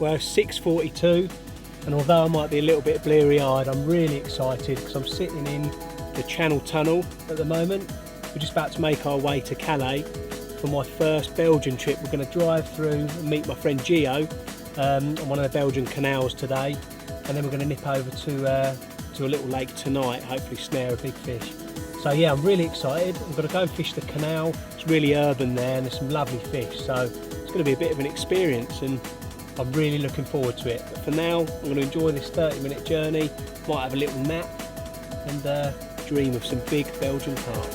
Well, 6:42, and although I might be a little bit bleary-eyed, I'm really excited because I'm sitting in the Channel tunnel at the moment. We're just about to make our way to Calais for my first Belgian trip. We're going to drive through and meet my friend Gio on one of the Belgian canals today, and then we're going to nip over to a little lake tonight, hopefully snare a big fish. So yeah, I'm really excited. I'm going to go and fish the canal. It's really urban there and there's some lovely fish, so it's going to be a bit of an experience and I'm really looking forward to it. But for now, I'm going to enjoy this 30-minute journey, might have a little nap and dream of some big Belgian carp.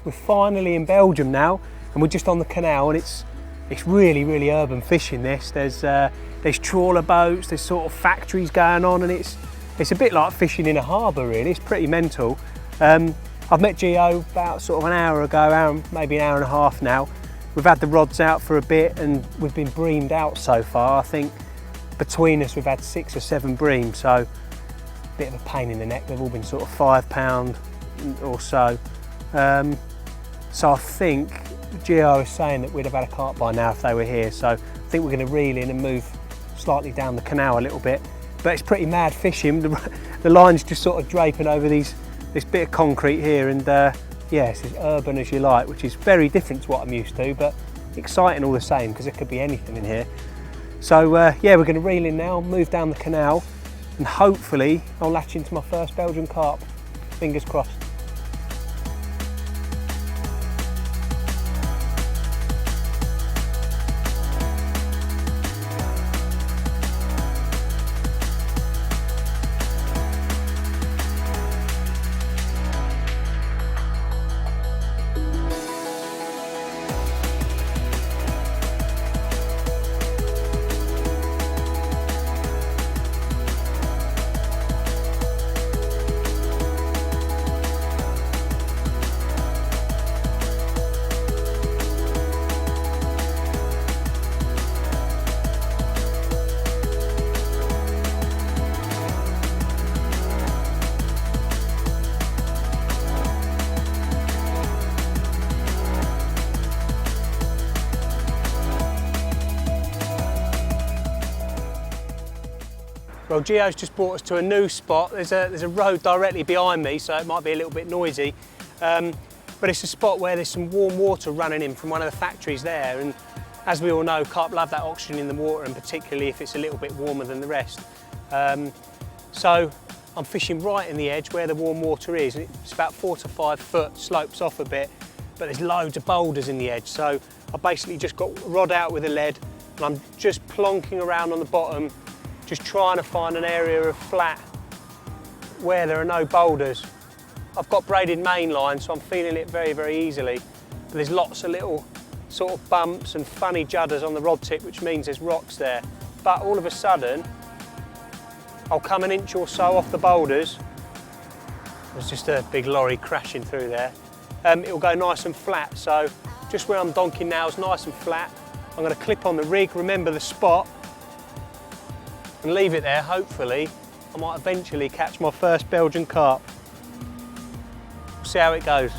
We're finally in Belgium now, and we're just on the canal, and it's really urban fishing. There's trawler boats, there's sort of factories going on, and it's a bit like fishing in a harbour really. It's pretty mental. I've met Gio about sort of an hour ago, maybe an hour and a half now. We've had the rods out for a bit and we've been breamed out so far. I think between us we've had 6 or 7 breams, so a bit of a pain in the neck. They've all been sort of £5 or so. So I think Gio was saying that we'd have had a carp by now if they were here, so I think we're going to reel in and move slightly down the canal a little bit. But it's pretty mad fishing. The line's just sort of draping over this bit of concrete here, and yeah, it's as urban as you like, which is very different to what I'm used to, but exciting all the same because there could be anything in here. So yeah, we're going to reel in now, move down the canal, and hopefully I'll latch into my first Belgian carp. Fingers crossed. Well, Gio's just brought us to a new spot. There's a road directly behind me, so it might be a little bit noisy. But it's a spot where there's some warm water running in from one of the factories there. And as we all know, carp love that oxygen in the water, and particularly if it's a little bit warmer than the rest. So I'm fishing right in the edge where the warm water is. It's about 4 to 5 foot, slopes off a bit, but there's loads of boulders in the edge. So I basically just got rod out with a lead, and I'm just plonking around on the bottom, just trying to find an area of flat where there are no boulders. I've got braided main line, so I'm feeling it very easily. But there's lots of little sort of bumps and funny judders on the rod tip, which means there's rocks there. But all of a sudden, I'll come an inch or so off the boulders. There's just a big lorry crashing through there. it'll go nice and flat. So just where I'm donking now is nice and flat. I'm going to clip on the rig, remember the spot, and leave it there. Hopefully I might eventually catch my first Belgian carp. See how it goes.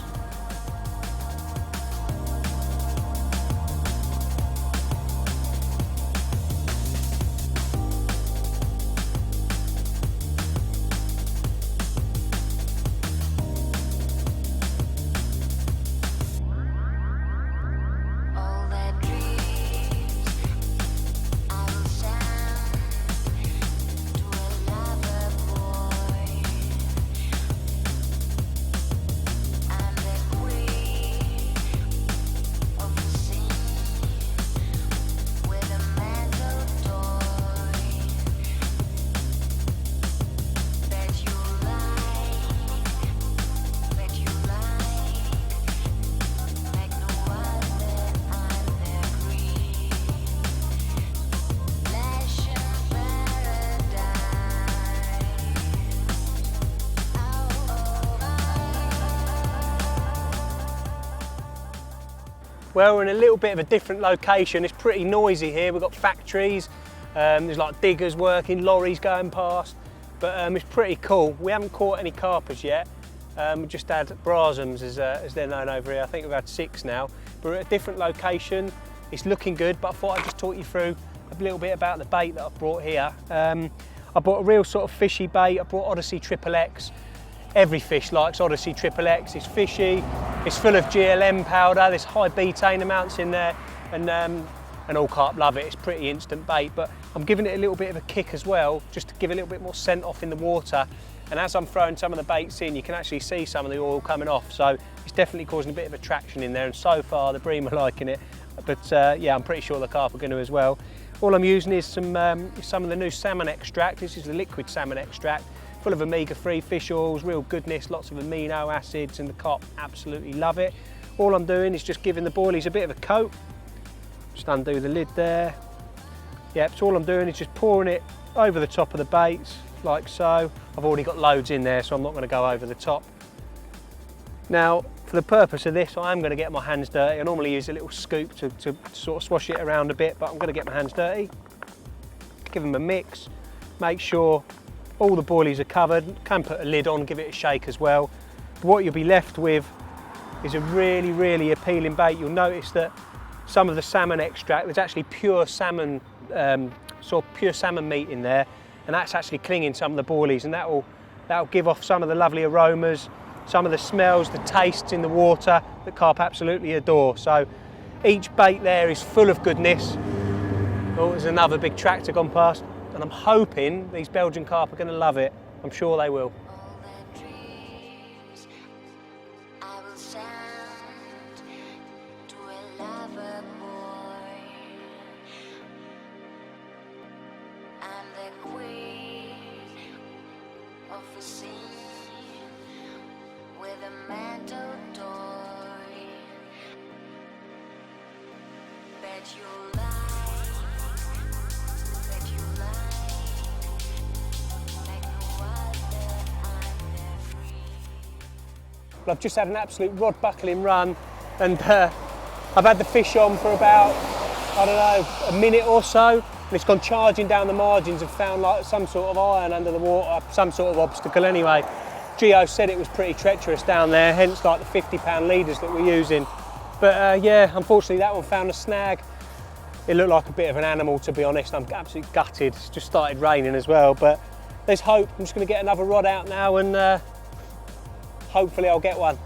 Well, we're in a little bit of a different location. It's pretty noisy here. We've got factories, there's like diggers working, lorries going past, but it's pretty cool. We haven't caught any carpers yet. We just had brasums, as they're known over here. I think we've had 6 now. But we're at a different location. It's looking good, but I thought I'd just talk you through a little bit about the bait that I've brought here. I brought a real sort of fishy bait. I brought Odyssey XXX. Every fish likes Odyssey XXX. It's fishy, it's full of GLM powder, there's high betaine amounts in there, and all carp love it. It's pretty instant bait, but I'm giving it a little bit of a kick as well, just to give a little bit more scent off in the water. And as I'm throwing some of the baits in, you can actually see some of the oil coming off, so it's definitely causing a bit of attraction in there, and so far the bream are liking it. But yeah, I'm pretty sure the carp are going to as well. All I'm using is some of the new salmon extract. This is the liquid salmon extract, full of omega-3 fish oils, real goodness, lots of amino acids, and the carp absolutely love it. All I'm doing is just giving the boilies a bit of a coat. Just undo the lid there. Yep, so all I'm doing is just pouring it over the top of the baits, like so. I've already got loads in there, so I'm not going to go over the top. Now, for the purpose of this, I am going to get my hands dirty. I normally use a little scoop to sort of swash it around a bit, but I'm going to get my hands dirty. Give them a mix, make sure all the boilies are covered. Can put a lid on, give it a shake as well. But what you'll be left with is a really, really appealing bait. You'll notice that some of the salmon extract, there's actually pure salmon, sort of pure salmon meat in there, and that's actually clinging some of the boilies, and that'll give off some of the lovely aromas, some of the smells, the tastes in the water that carp absolutely adore. So each bait there is full of goodness. Oh, there's another big tractor gone past. And I'm hoping these Belgian carp are going to love it. I'm sure they will. I've just had an absolute rod buckling run, and I've had the fish on for about, I don't know, a minute or so, and it's gone charging down the margins and found like some sort of iron under the water, some sort of obstacle anyway. Gio said it was pretty treacherous down there, hence like the 50-pound leaders that we're using. But yeah, unfortunately that one found a snag. It looked like a bit of an animal, to be honest. I'm absolutely gutted. It's just started raining as well, but there's hope. I'm just going to get another rod out now, and hopefully I'll get one.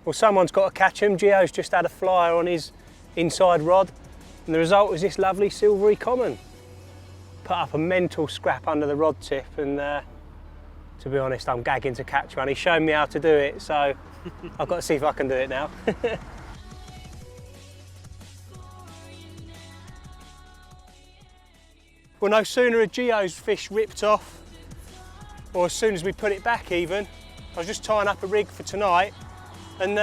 Well, someone's got to catch him. Gio's just had a flyer on his inside rod, and the result was this lovely silvery common. Put up a mental scrap under the rod tip, and to be honest, I'm gagging to catch one. He's shown me how to do it, so I've got to see if I can do it now. Well, no sooner had Gio's fish ripped off, or as soon as we put it back even, I was just tying up a rig for tonight, and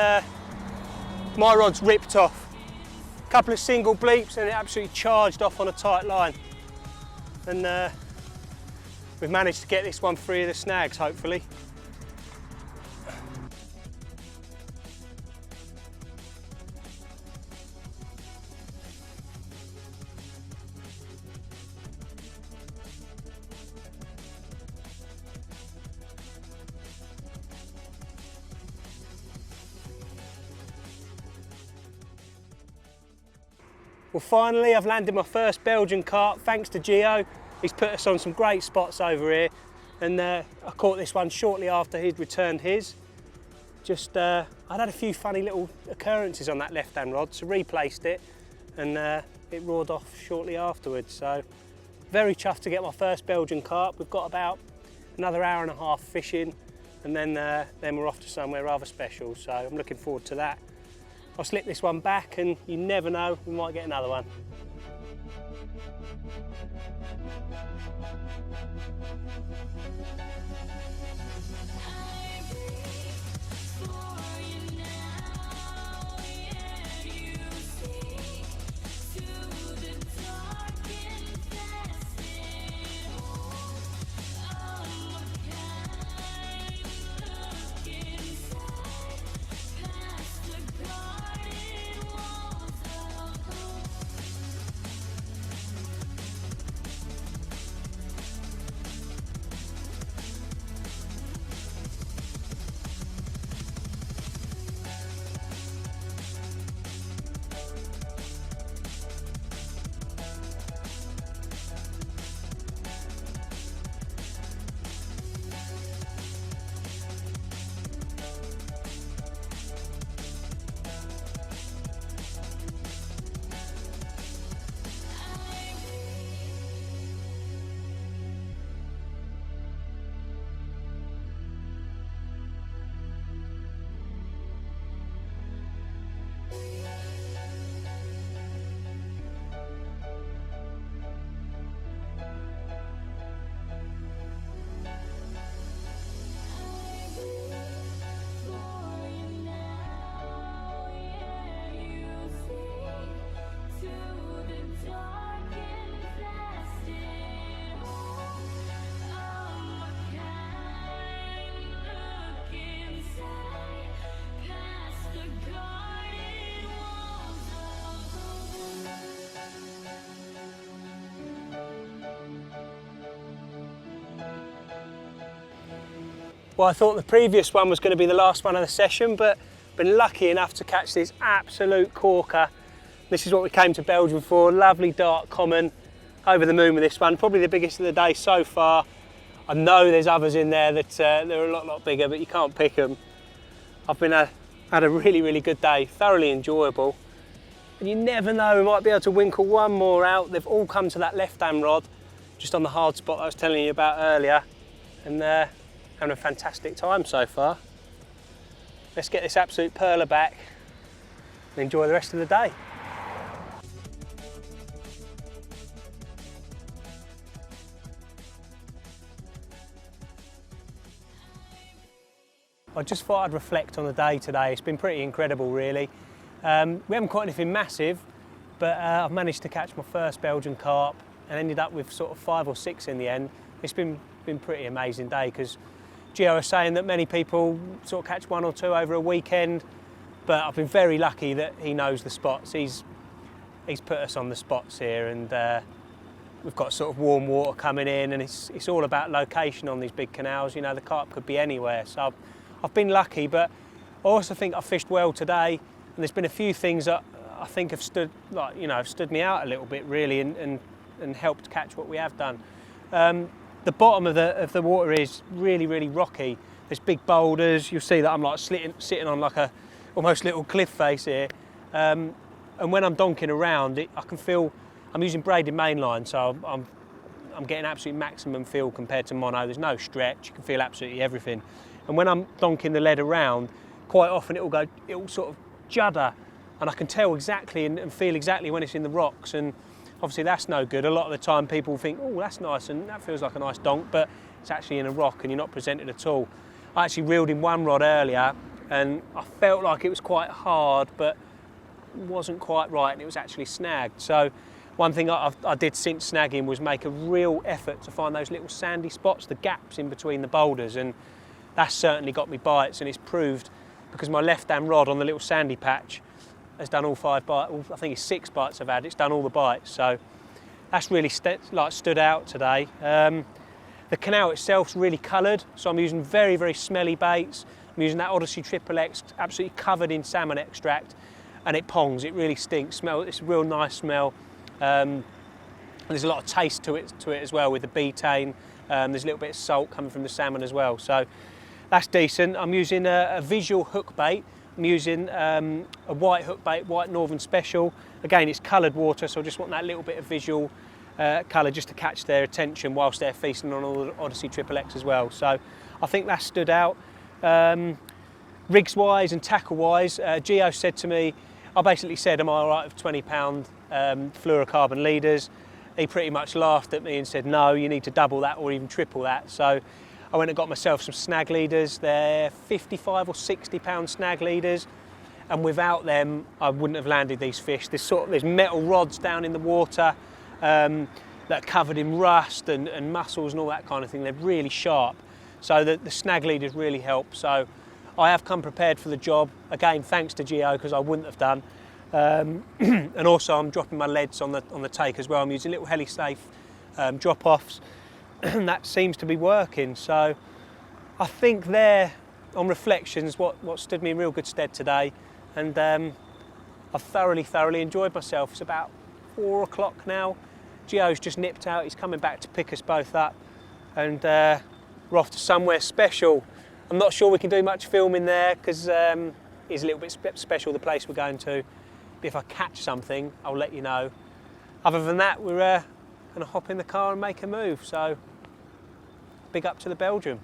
my rod's ripped off. A couple of single bleeps and it absolutely charged off on a tight line. And we've managed to get this one free of the snags, hopefully. Well, finally I've landed my first Belgian carp, thanks to Gio. He's put us on some great spots over here, and I caught this one shortly after he'd returned his. Just, I'd had a few funny little occurrences on that left-hand rod, so replaced it, and it roared off shortly afterwards. So, very chuffed to get my first Belgian carp. We've got about another hour and a half fishing, and then we're off to somewhere rather special, so I'm looking forward to that. I'll slip this one back, and you never know, we might get another one. Well, I thought the previous one was going to be the last one of the session, but been lucky enough to catch this absolute corker. This is what we came to Belgium for, lovely dark common. Over the moon with this one, probably the biggest of the day so far. I know there's others in there that they're a lot bigger, but you can't pick them. I've had a really good day, thoroughly enjoyable. And you never know, we might be able to winkle one more out. They've all come to that left-hand rod, just on the hard spot I was telling you about earlier. And having a fantastic time so far. Let's get this absolute perler back and enjoy the rest of the day. I just thought I'd reflect on the day today. It's been pretty incredible, really. We haven't caught anything massive, but I've managed to catch my first Belgian carp and ended up with sort of 5 or 6 in the end. It's been pretty amazing day, because Gio was saying that many people sort of catch 1 or 2 over a weekend, but I've been very lucky that he knows the spots. He's put us on the spots here, and we've got sort of warm water coming in, and it's all about location on these big canals. You know, the carp could be anywhere, so I've been lucky, but I also think I've fished well today, and there's been a few things that I think have stood me out a little bit, really, and helped catch what we have done. The bottom of the water is really rocky. There's big boulders. You'll see that I'm like sitting on like a almost little cliff face here. And when I'm donking around, I can feel, I'm using braided mainline, so I'm getting absolute maximum feel compared to mono. There's no stretch, you can feel absolutely everything. And when I'm donking the lead around, quite often it'll sort of judder, and I can tell exactly and feel exactly when it's in the rocks, and obviously that's no good. A lot of the time people think, oh, that's nice and that feels like a nice donk, but it's actually in a rock and you're not presented at all. I actually reeled in one rod earlier and I felt like it was quite hard, but wasn't quite right, and it was actually snagged. So one thing I did since snagging was make a real effort to find those little sandy spots, the gaps in between the boulders, and that's certainly got me bites, and it's proved because my left-hand rod on the little sandy patch has done all 5 bites. I think it's 6 bites I've had. It's done all the bites, so that's really stood out today. The canal itself's really coloured, so I'm using very, very smelly baits. I'm using that Odyssey Triple X, absolutely covered in salmon extract, and it pongs. It really stinks. It's a real nice smell. And there's a lot of taste to it as well with the betaine. There's a little bit of salt coming from the salmon as well. So that's decent. I'm using a visual hook bait. I'm using a white hook bait, white Northern Special. Again, it's coloured water, so I just want that little bit of visual colour just to catch their attention whilst they're feasting on all the Odyssey Triple X as well. So I think that stood out. Rigs wise and tackle wise, Gio said to me, I basically said, am I all right with 20 pound fluorocarbon leaders? He pretty much laughed at me and said, no, you need to double that or even triple that. So I went and got myself some snag leaders. They're 55 or 60 pound snag leaders, and without them I wouldn't have landed these fish. There's metal rods down in the water that are covered in rust and mussels and all that kind of thing. They're really sharp, so the snag leaders really help. So I have come prepared for the job, again thanks to Gio, because I wouldn't have done. And also I'm dropping my leads on the take as well. I'm using little heli-safe drop-offs, and that seems to be working. So I think there, on reflections, what stood me in real good stead today, and I've thoroughly enjoyed myself. It's about 4 o'clock now. Gio's just nipped out, he's coming back to pick us both up, and we're off to somewhere special. I'm not sure we can do much filming there because it's a little bit special, the place we're going to. But if I catch something, I'll let you know. Other than that, we're going to hop in the car and make a move. So big up to the Belgian.